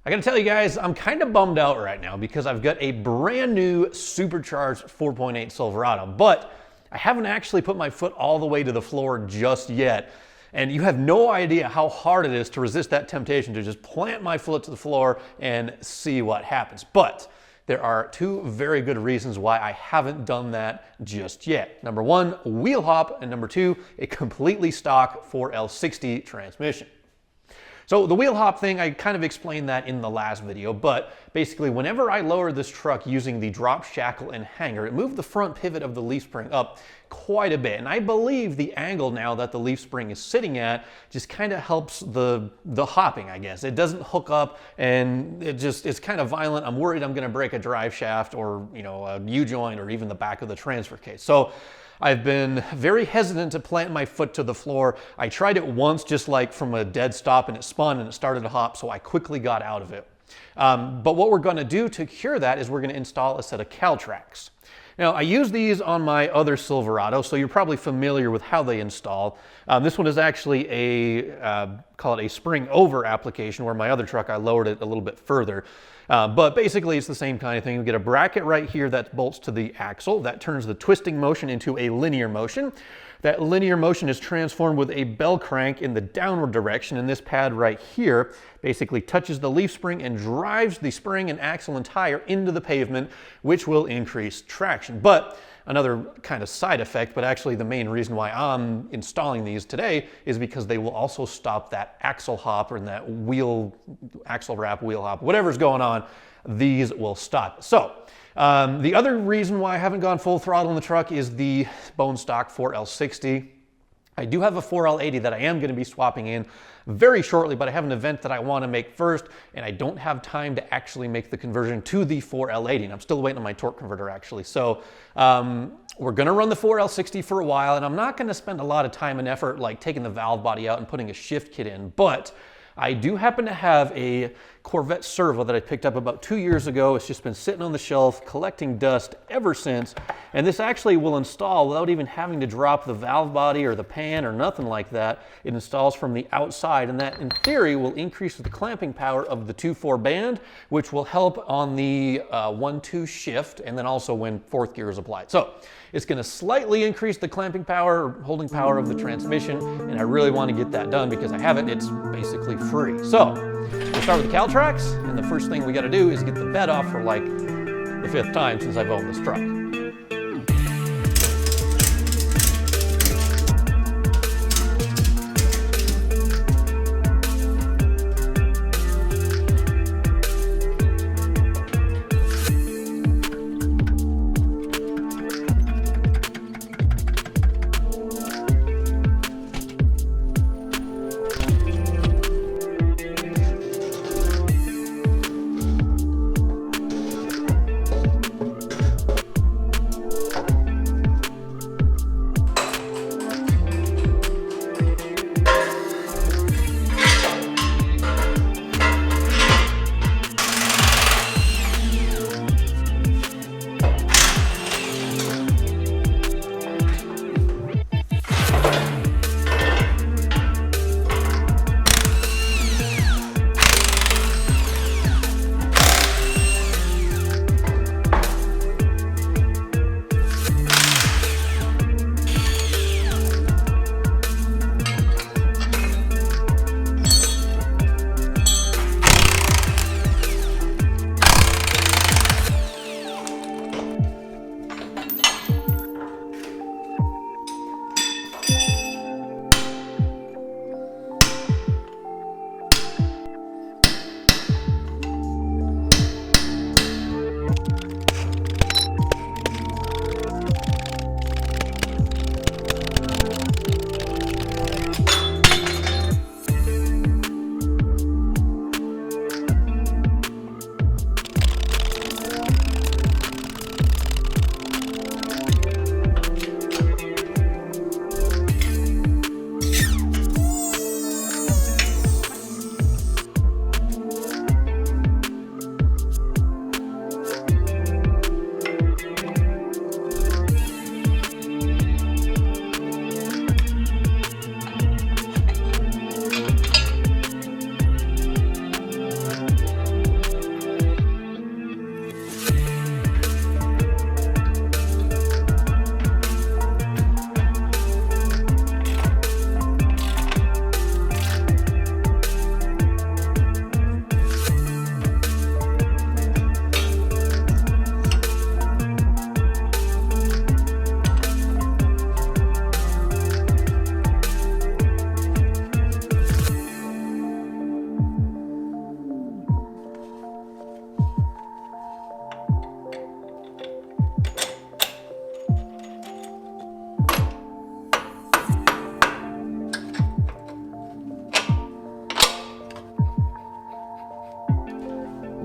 I gotta tell you guys, I'm kind of bummed out right now because I've got a brand new supercharged 4.8 Silverado, but I haven't actually put my foot all the way to the floor just yet. And you have no idea how hard it is to resist that temptation to just plant my foot to the floor and see what happens. But there are two very good reasons why I haven't done that just yet. Number one, wheel hop, and number two, a completely stock 4L60 transmission. So the wheel hop thing, I kind of explained that in the last video, but basically whenever I lowered this truck using the drop shackle and hanger, it moved the front pivot of the leaf spring up quite a bit. And I believe the angle now that the leaf spring is sitting at just kind of helps the hopping, I guess. It doesn't hook up and it's kind of violent. I'm worried I'm gonna break a drive shaft or, you know, a U-joint or even the back of the transfer case. So I've been very hesitant to plant my foot to the floor. I tried it once just like from a dead stop and it spun and it started to hop, so I quickly got out of it. But what we're gonna do to cure that is we're gonna install a set of caltracks. Now, I use these on my other Silverado, so you're probably familiar with how they install. This one is actually call it a spring over application, where my other truck, I lowered it a little bit further. But basically it's the same kind of thing. We get a bracket right here that bolts to the axle that turns the twisting motion into a linear motion. That linear motion is transformed with a bell crank in the downward direction, and this pad right here basically touches the leaf spring and drives the spring and axle and tire into the pavement, which will increase traction. But another kind of side effect, but actually the main reason why I'm installing these today, is because they will also stop that axle hop or that axle wrap, wheel hop, whatever's going on, these will stop. So the other reason why I haven't gone full throttle in the truck is the bone stock 4L60. I do have a 4L80 that I am going to be swapping in very shortly, but I have an event that I want to make first, and I don't have time to actually make the conversion to the 4L80. And I'm still waiting on my torque converter, actually. So we're going to run the 4L60 for a while, and I'm not going to spend a lot of time and effort like taking the valve body out and putting a shift kit in, but I do happen to have a Corvette Servo that I picked up about 2 years ago. It's just been sitting on the shelf collecting dust ever since. And this actually will install without even having to drop the valve body or the pan or nothing like that. It installs from the outside, and that in theory will increase the clamping power of the 2/4 band, which will help on the 1-2 shift, and then also when fourth gear is applied. So it's going to slightly increase the clamping power, or holding power of the transmission, and I really want to get that done because I have it. It's basically free. So we'll start with the caltracks, and the first thing we got to do is get the bed off for like the 5th time since I've owned this truck.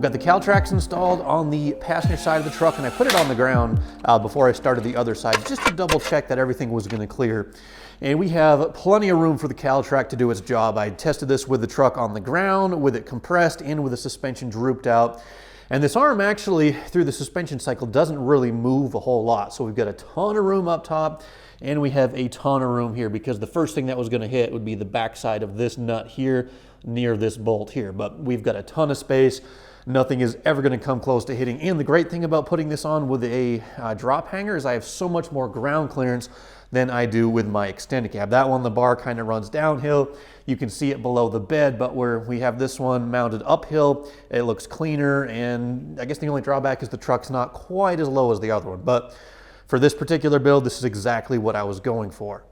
I've got the caltracks installed on the passenger side of the truck, and I put it on the ground before I started the other side, just to double check that everything was going to clear. And we have plenty of room for the caltrack to do its job. I tested this with the truck on the ground, with it compressed, and with the suspension drooped out. And this arm actually, through the suspension cycle, doesn't really move a whole lot. So we've got a ton of room up top, and we have a ton of room here, because the first thing that was going to hit would be the backside of this nut here near this bolt here. But we've got a ton of space. Nothing is ever going to come close to hitting. And the great thing about putting this on with a drop hanger is I have so much more ground clearance than I do with my extended cab. That one, the bar kind of runs downhill. You can see it below the bed, but where we have this one mounted uphill, it looks cleaner. And I guess the only drawback is the truck's not quite as low as the other one. But for this particular build, this is exactly what I was going for.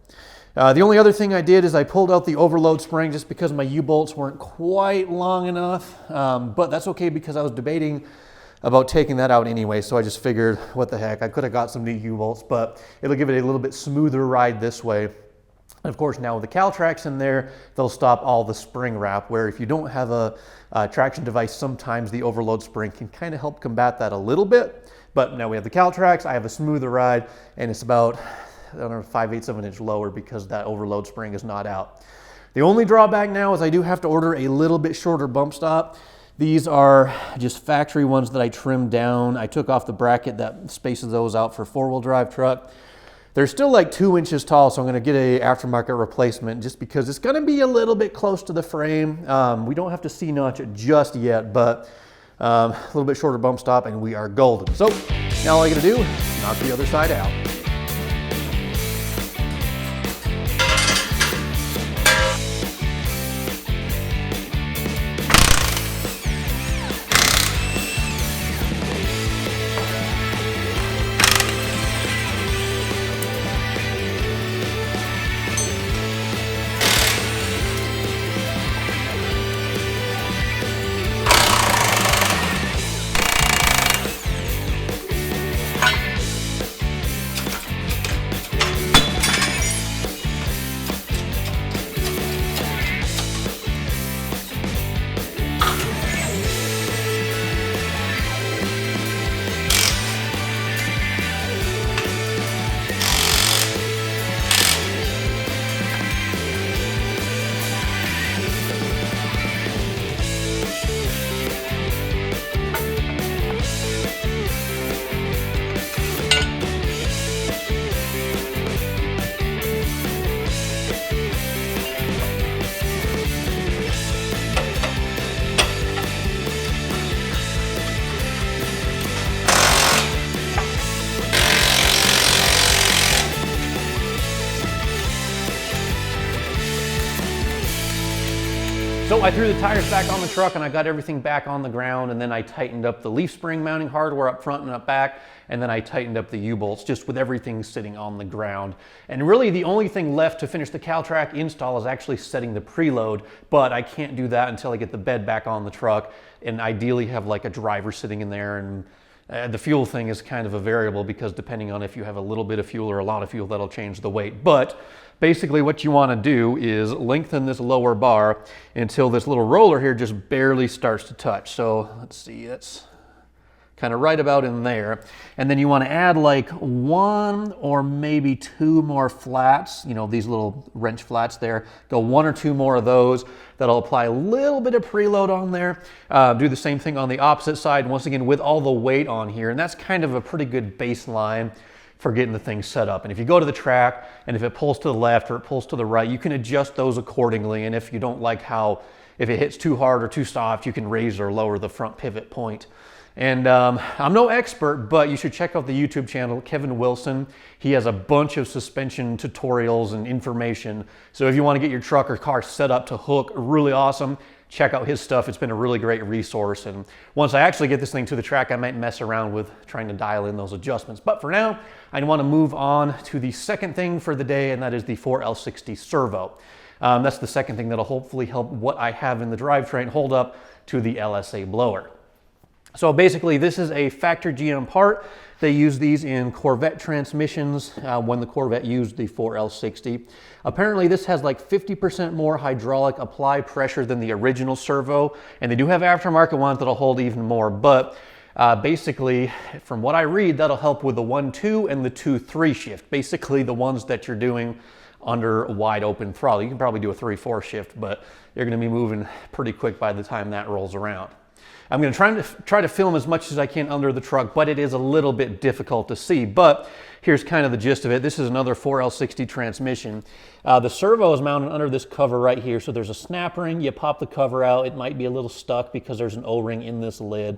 The only other thing I did is I pulled out the overload spring just because my U-bolts weren't quite long enough, but that's okay because I was debating about taking that out anyway, so I just figured, what the heck, I could have got some new U-bolts, but it'll give it a little bit smoother ride this way. And of course, now with the caltracks in there, they'll stop all the spring wrap, where if you don't have a traction device, sometimes the overload spring can kind of help combat that a little bit. But now we have the caltracks, I have a smoother ride, and it's about, I don't know, 5/8 of an inch lower because that overload spring is not out. The only drawback now is I do have to order a little bit shorter bump stop. These are just factory ones that I trimmed down. I took off the bracket that spaces those out for four-wheel drive truck. They're still like 2 inches tall, so I'm gonna get a aftermarket replacement just because it's gonna be a little bit close to the frame. We don't have to C-notch it just yet, but a little bit shorter bump stop and we are golden. So now all I gotta do, knock the other side out. So I threw the tires back on the truck and I got everything back on the ground, and then I tightened up the leaf spring mounting hardware up front and up back, and then I tightened up the U-bolts just with everything sitting on the ground. And really the only thing left to finish the caltrack install is actually setting the preload, but I can't do that until I get the bed back on the truck and ideally have like a driver sitting in there. And the fuel thing is kind of a variable because depending on if you have a little bit of fuel or a lot of fuel, that'll change the weight. But basically what you want to do is lengthen this lower bar until this little roller here just barely starts to touch. So let's see, that's kind of right about in there. And then you want to add like 1 or maybe 2 more flats, you know, these little wrench flats there. Go 1 or 2 more of those. That'll apply a little bit of preload on there. Do the same thing on the opposite side, once again with all the weight on here. And that's kind of a pretty good baseline for getting the thing set up. And if you go to the track and if it pulls to the left or it pulls to the right, you can adjust those accordingly. And if you don't like how, if it hits too hard or too soft, you can raise or lower the front pivot point. And I'm no expert, but you should check out the YouTube channel, Kevin Wilson. He has a bunch of suspension tutorials and information. So if you want to get your truck or car set up to hook, really awesome, check out his stuff. It's been a really great resource. And once I actually get this thing to the track, I might mess around with trying to dial in those adjustments. But for now, I want to move on to the second thing for the day, and that is the 4L60 Servo. That's the second thing that'll hopefully help what I have in the drivetrain hold up to the LSA blower. So basically this is a factory GM part. They use these in Corvette transmissions when the Corvette used the 4L60. Apparently this has like 50% more hydraulic apply pressure than the original servo, and they do have aftermarket ones that'll hold even more, but basically from what I read, that'll help with the 1-2 and the 2-3 shift. Basically the ones that you're doing under wide open throttle. You can probably do a 3-4 shift, but you're gonna be moving pretty quick by the time that rolls around. I'm going to try to film as much as I can under the truck, but it is a little bit difficult to see. But here's kind of the gist of it. This is another 4L60 transmission. The servo is mounted under this cover right here. So there's a snap ring. You pop the cover out. It might be a little stuck because there's an O-ring in this lid.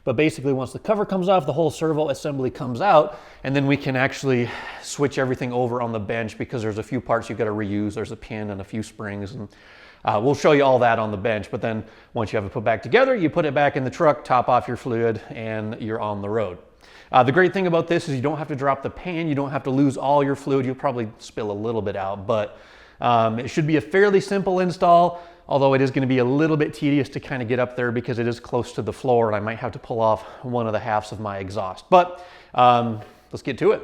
But basically, once the cover comes off, the whole servo assembly comes out, and then we can actually switch everything over on the bench because there's a few parts you've got to reuse. There's a pin and a few springs, and we'll show you all that on the bench. But then once you have it put back together, you put it back in the truck, top off your fluid, and you're on the road. The great thing about this is you don't have to drop the pan. You don't have to lose all your fluid. You'll probably spill a little bit out, but it should be a fairly simple install, although it is going to be a little bit tedious to kind of get up there because it is close to the floor and I might have to pull off one of the halves of my exhaust. But let's get to it.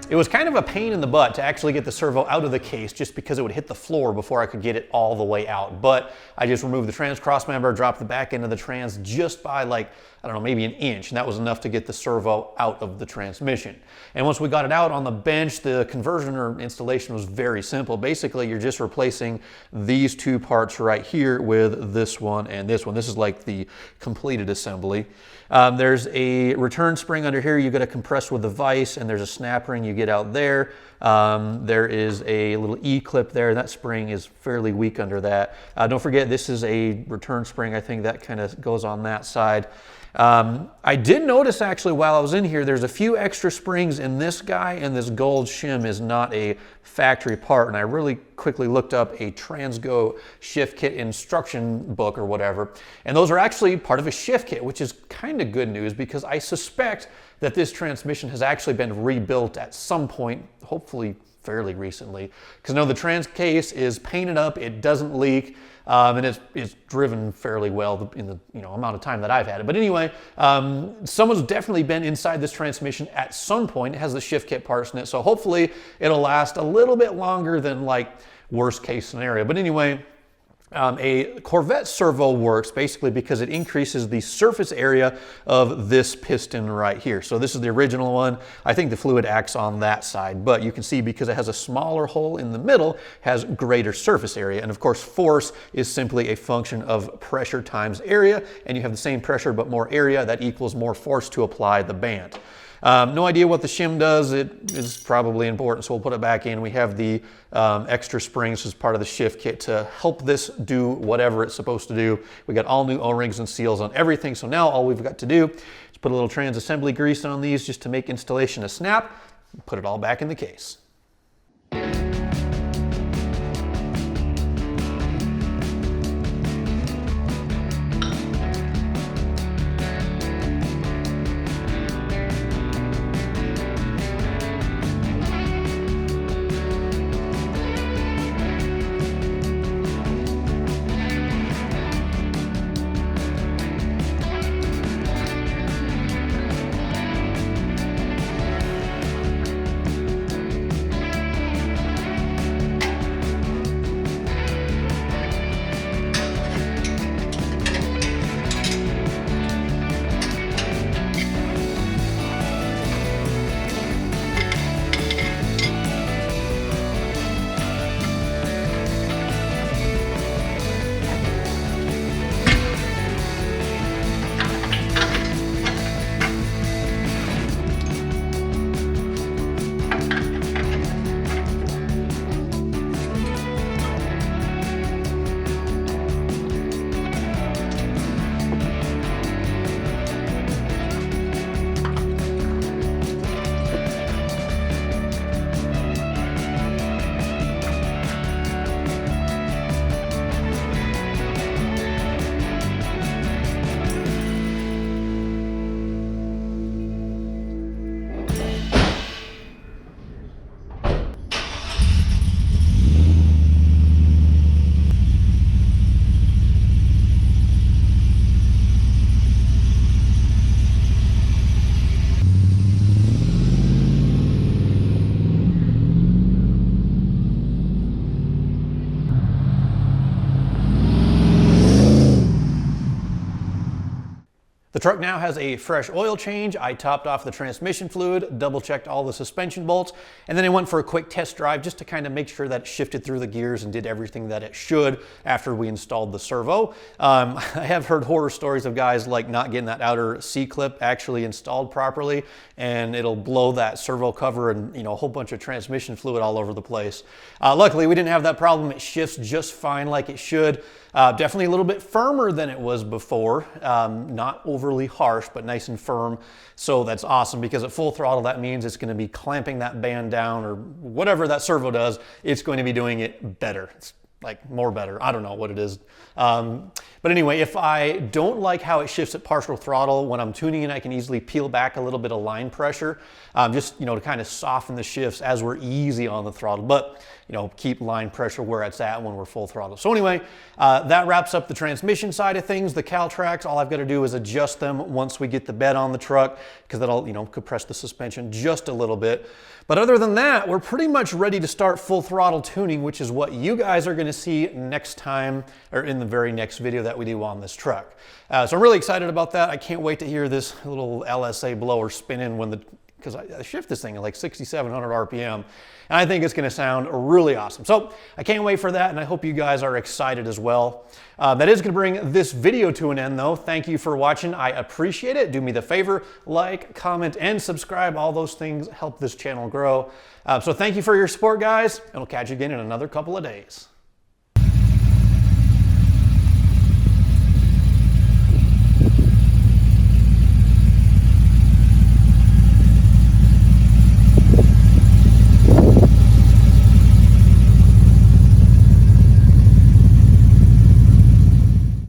It was kind of a pain in the butt to actually get the servo out of the case just because it would hit the floor before I could get it all the way out. But I just removed the trans cross member, dropped the back end of the trans just by like, I don't know, maybe an inch, and that was enough to get the servo out of the transmission. And once we got it out on the bench, the conversion or installation was very simple. Basically, you're just replacing these two parts right here with this one and this one. This is like the completed assembly. There's a return spring under here you got to compress with the vise, and there's a snap ring you get out there. There is a little E-clip there. That spring is fairly weak under that. Don't forget, this is a return spring. I think that kind of goes on that side. I did notice actually while I was in here, there's a few extra springs in this guy, and this gold shim is not a factory part. And I really quickly looked up a Transgo shift kit instruction book or whatever. And those are actually part of a shift kit, which is kind of good news because I suspect that this transmission has actually been rebuilt at some point, hopefully fairly recently. Because no, the trans case is painted up, it doesn't leak. And it's driven fairly well in the amount of time that I've had it. But anyway, someone's definitely been inside this transmission at some point. It has the shift kit parts in it, so hopefully it'll last a little bit longer than like worst case scenario. But anyway, a Corvette Servo works basically because it increases the surface area of this piston right here. So this is the original one. I think the fluid acts on that side, but you can see because it has a smaller hole in the middle, has greater surface area. And of course, force is simply a function of pressure times area, and you have the same pressure but more area, that equals more force to apply the band. No idea what the shim does. It is probably important, so we'll put it back in. We have the extra springs as part of the shift kit to help this do whatever it's supposed to do. We got all new O-rings and seals on everything, so now all we've got to do is put a little trans assembly grease on these just to make installation a snap, and put it all back in the case. The truck now has a fresh oil change. I topped off the transmission fluid, double checked all the suspension bolts, and then I went for a quick test drive just to kind of make sure that it shifted through the gears and did everything that it should after we installed the servo. I have heard horror stories of guys like not getting that outer C-clip actually installed properly, and it'll blow that servo cover and a whole bunch of transmission fluid all over the place. Luckily, we didn't have that problem. It shifts just fine like it should. Definitely a little bit firmer than it was before. Not overly harsh, but nice and firm. So that's awesome, because at full throttle, that means it's going to be clamping that band down, or whatever that servo does, it's going to be doing it better. It's like more better. I don't know what it is. But anyway, if I don't like how it shifts at partial throttle, when I'm tuning it, I can easily peel back a little bit of line pressure, just, to kind of soften the shifts as we're easy on the throttle, but, keep line pressure where it's at when we're full throttle. So anyway, that wraps up the transmission side of things. The caltracks, all I've got to do is adjust them once we get the bed on the truck, because that'll, compress the suspension just a little bit. But other than that, we're pretty much ready to start full throttle tuning, which is what you guys are going to see next time, or in the very next video that we do on this truck. So I'm really excited about that. I can't wait to hear this little LSA blower spinning because I shift this thing at like 6,700 RPM, and I think it's going to sound really awesome. So I can't wait for that, and I hope you guys are excited as well. That is going to bring this video to an end, though. Thank you for watching. I appreciate it. Do me the favor, like, comment, and subscribe. All those things help this channel grow. So thank you for your support, guys, and we'll catch you again in another couple of days.